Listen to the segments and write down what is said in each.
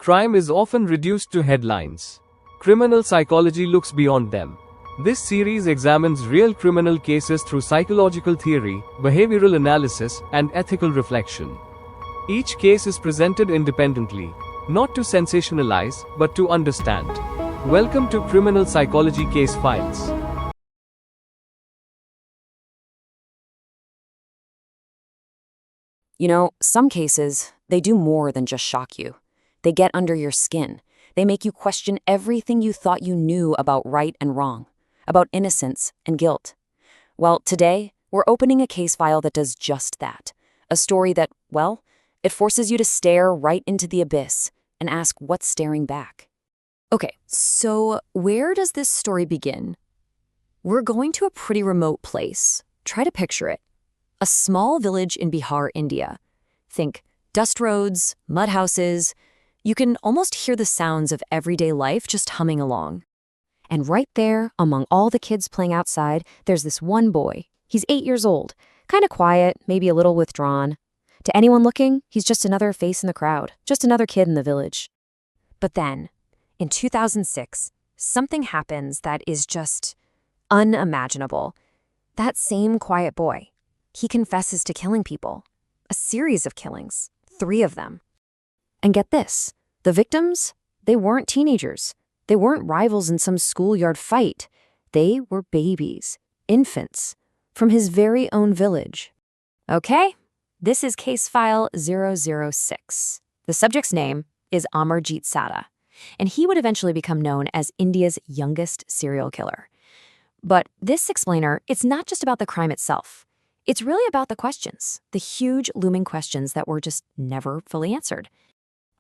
Crime is often reduced to headlines. Criminal psychology looks beyond them. This series examines real criminal cases through psychological theory, behavioral analysis, and ethical reflection. Each case is presented independently, not to sensationalize, but to understand. Welcome to Criminal Psychology Case Files. You know, some cases, they do more than just shock you. They get under your skin. They make you question everything you thought you knew about right and wrong, about innocence and guilt. Well, today, we're opening a case file that does just that. A story that, well, it forces you to stare right into the abyss and ask what's staring back. Okay, so where does this story begin? We're going to a pretty remote place. Try to picture it. A small village in Bihar, India. Think dust roads, mud houses. You can almost hear the sounds of everyday life just humming along. And right there, among all the kids playing outside, there's this one boy. He's 8 years old, kind of quiet, maybe a little withdrawn. To anyone looking, he's just another face in the crowd, just another kid in the village. But then, in 2006, something happens that is just unimaginable. That same quiet boy, he confesses to killing people. A series of killings, 3 of them. And get this, the victims, they weren't teenagers. They weren't rivals in some schoolyard fight. They were babies, infants, from his very own village. Okay, this is Case File 006. The subject's name is Amarjeet Sada, and he would eventually become known as India's youngest serial killer. But this explainer, it's not just about the crime itself. It's really about the questions, the huge looming questions that were just never fully answered.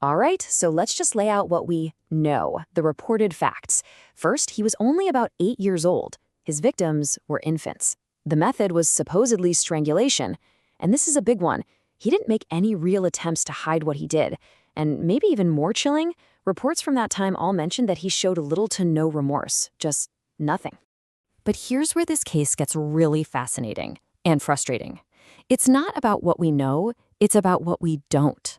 All right, so let's just lay out what we know, the reported facts. First, he was only about 8 years old. His victims were infants. The method was supposedly strangulation. And this is a big one. He didn't make any real attempts to hide what he did. And maybe even more chilling, reports from that time all mentioned that he showed little to no remorse, just nothing. But here's where this case gets really fascinating and frustrating. It's not about what we know, it's about what we don't.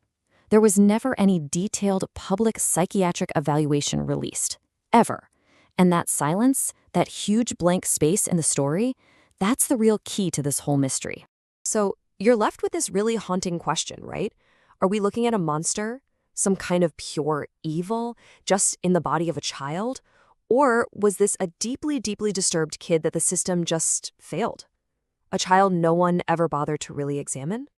There was never any detailed public psychiatric evaluation released, ever. And that silence, that huge blank space in the story, that's the real key to this whole mystery. So you're left with this really haunting question, right? Are we looking at a monster, some kind of pure evil, just in the body of a child? Or was this a deeply, deeply disturbed kid that the system just failed? A child no one ever bothered to really examine?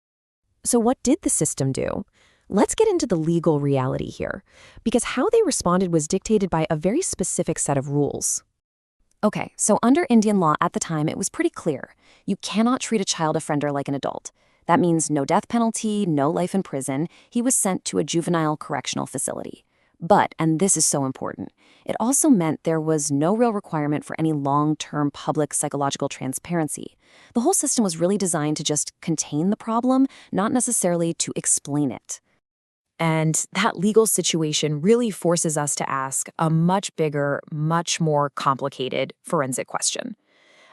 So what did the system do? Let's get into the legal reality here, because how they responded was dictated by a very specific set of rules. Okay, so under Indian law at the time, it was pretty clear. You cannot treat a child offender like an adult. That means no death penalty, no life in prison. He was sent to a juvenile correctional facility. But, and this is so important, it also meant there was no real requirement for any long-term public psychological transparency. The whole system was really designed to just contain the problem, not necessarily to explain it. And that legal situation really forces us to ask a much bigger, much more complicated forensic question.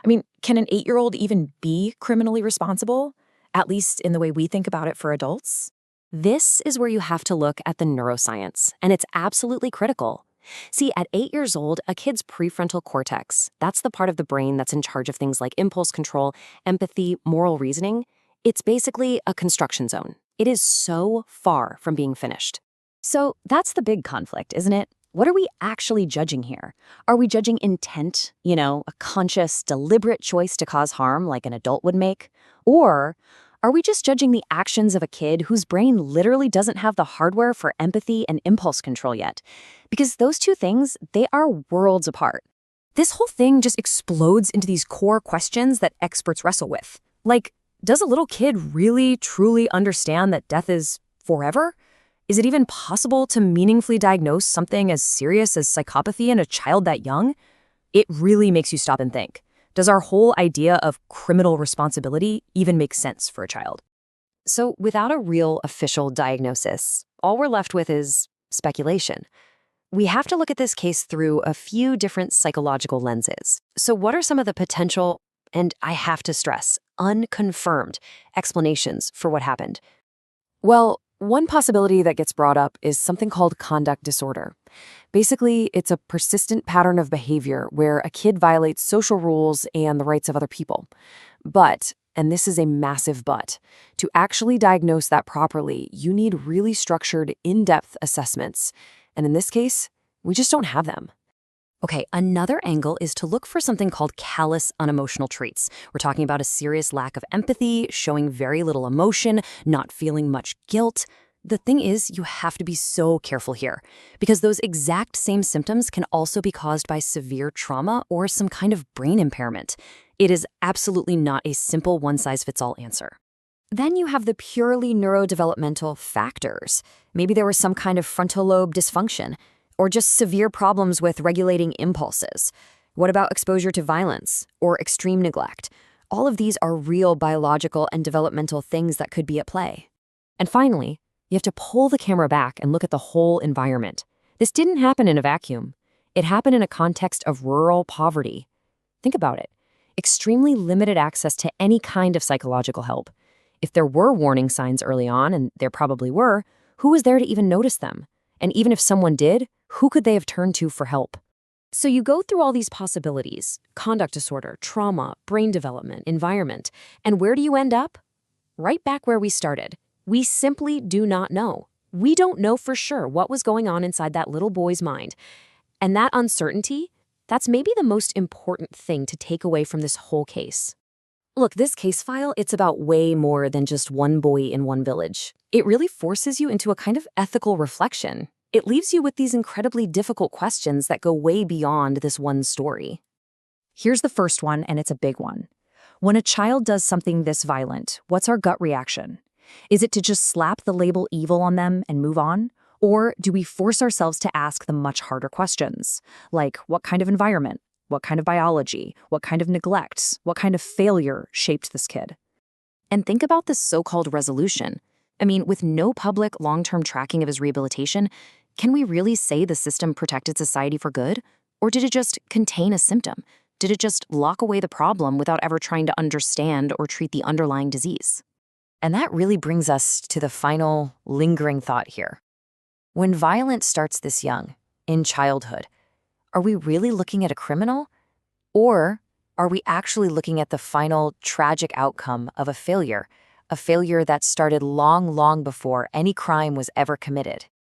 I mean, can an 8-year-old even be criminally responsible, at least in the way we think about it for adults? This is where you have to look at the neuroscience, and it's absolutely critical. See, at 8 years old, a kid's prefrontal cortex, that's the part of the brain that's in charge of things like impulse control, empathy, moral reasoning, it's basically a construction zone. It is so far from being finished. So that's the big conflict, isn't it? What are we actually judging here? Are we judging intent, a conscious, deliberate choice to cause harm like an adult would make? Or are we just judging the actions of a kid whose brain literally doesn't have the hardware for empathy and impulse control yet? Because those two things, they are worlds apart. This whole thing just explodes into these core questions that experts wrestle with. Like, does a little kid really, truly understand that death is forever? Is it even possible to meaningfully diagnose something as serious as psychopathy in a child that young? It really makes you stop and think. Does our whole idea of criminal responsibility even make sense for a child? So without a real official diagnosis, all we're left with is speculation. We have to look at this case through a few different psychological lenses. So what are some of the potential, and I have to stress, unconfirmed explanations for what happened? Well, One possibility that gets brought up is something called conduct disorder. Basically, it's a persistent pattern of behavior where a kid violates social rules and the rights of other people. But, and this is a massive but, to actually diagnose that properly, you need really structured, in-depth assessments. And in this case, we just don't have them. Okay, another angle is to look for something called callous-unemotional traits. We're talking about a serious lack of empathy, showing very little emotion, not feeling much guilt. The thing is, you have to be so careful here, because those exact same symptoms can also be caused by severe trauma or some kind of brain impairment. It is absolutely not a simple one-size-fits-all answer. Then you have the purely neurodevelopmental factors. Maybe there was some kind of frontal lobe dysfunction, or just severe problems with regulating impulses. What about exposure to violence or extreme neglect? All of these are real biological and developmental things that could be at play. And finally, you have to pull the camera back and look at the whole environment. This didn't happen in a vacuum. It happened in a context of rural poverty. Think about it. Extremely limited access to any kind of psychological help. If there were warning signs early on, and there probably were, who was there to even notice them? And even if someone did, who could they have turned to for help? So you go through all these possibilities: conduct disorder, trauma, brain development, environment, and where do you end up? Right back where we started. We simply do not know. We don't know for sure what was going on inside that little boy's mind. And that uncertainty, that's maybe the most important thing to take away from this whole case. Look, this case file, it's about way more than just one boy in one village. It really forces you into a kind of ethical reflection. It leaves you with these incredibly difficult questions that go way beyond this one story. Here's the first one, and it's a big one. When a child does something this violent, what's our gut reaction? Is it to just slap the label evil on them and move on? Or do we force ourselves to ask the much harder questions? Like, what kind of environment? What kind of biology? What kind of neglect? What kind of failure shaped this kid? And think about this so-called resolution. I mean, with no public long-term tracking of his rehabilitation, can we really say the system protected society for good? Or did it just contain a symptom? Did it just lock away the problem without ever trying to understand or treat the underlying disease? And that really brings us to the final lingering thought here. When violence starts this young, in childhood, are we really looking at a criminal? Or are we actually looking at the final tragic outcome of a failure that started long, long before any crime was ever committed?